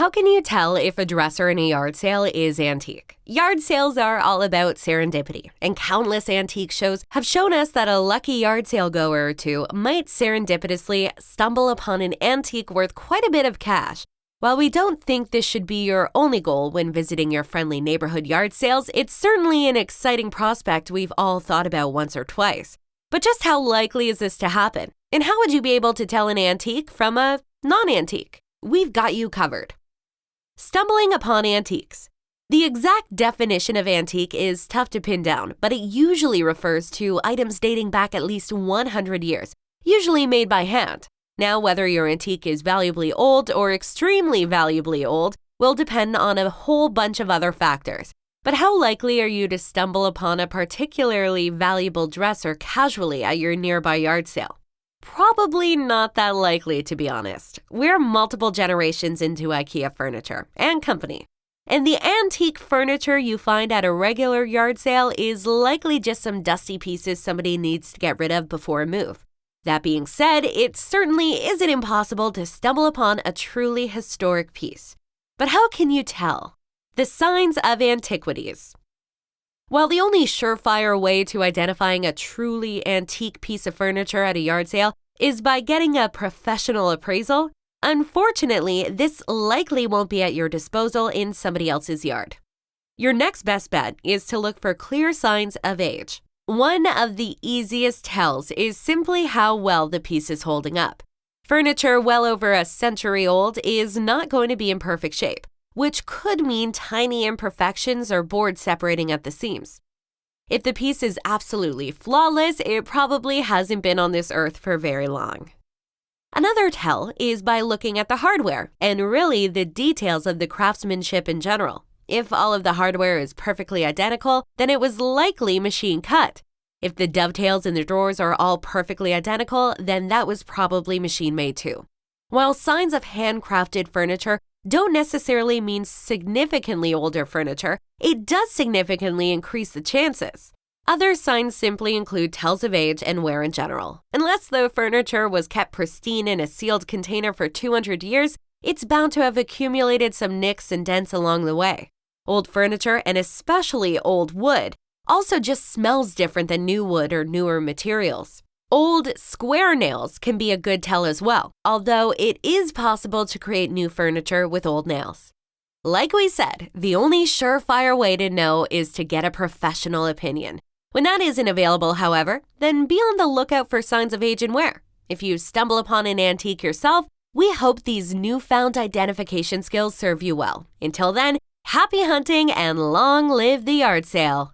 How can you tell if a dresser in a yard sale is antique? Yard sales are all about serendipity, and countless antique shows have shown us that a lucky yard sale goer or two might serendipitously stumble upon an antique worth quite a bit of cash. While we don't think this should be your only goal when visiting your friendly neighborhood yard sales, it's certainly an exciting prospect we've all thought about once or twice. But just how likely is this to happen? And how would you be able to tell an antique from a non-antique? We've got you covered. Stumbling upon antiques. The exact definition of antique is tough to pin down, but it usually refers to items dating back at least 100 years, usually made by hand. Now, whether your antique is valuably old or extremely valuably old will depend on a whole bunch of other factors. But how likely are you to stumble upon a particularly valuable dresser casually at your nearby yard sale? Probably not that likely, to be honest. We're multiple generations into IKEA furniture and company. And the antique furniture you find at a regular yard sale is likely just some dusty pieces somebody needs to get rid of before a move. That being said, it certainly isn't impossible to stumble upon a truly historic piece. But how can you tell? The signs of antiquities. While the only surefire way to identifying a truly antique piece of furniture at a yard sale is by getting a professional appraisal, unfortunately, this likely won't be at your disposal in somebody else's yard. Your next best bet is to look for clear signs of age. One of the easiest tells is simply how well the piece is holding up. Furniture well over a century old is not going to be in perfect shape, which could mean tiny imperfections or boards separating at the seams. If the piece is absolutely flawless, it probably hasn't been on this earth for very long. Another tell is by looking at the hardware and really the details of the craftsmanship in general. If all of the hardware is perfectly identical, then it was likely machine cut. If the dovetails in the drawers are all perfectly identical, then that was probably machine made too. While signs of handcrafted furniture don't necessarily mean significantly older furniture, it does significantly increase the chances. Other signs simply include tells of age and wear in general. Unless the furniture was kept pristine in a sealed container for 200 years, it's bound to have accumulated some nicks and dents along the way. Old furniture, and especially old wood, also just smells different than new wood or newer materials. Old square nails can be a good tell as well, although it is possible to create new furniture with old nails. Like we said, the only surefire way to know is to get a professional opinion. When that isn't available, however, then be on the lookout for signs of age and wear. If you stumble upon an antique yourself, we hope these newfound identification skills serve you well. Until then, happy hunting and long live the yard sale!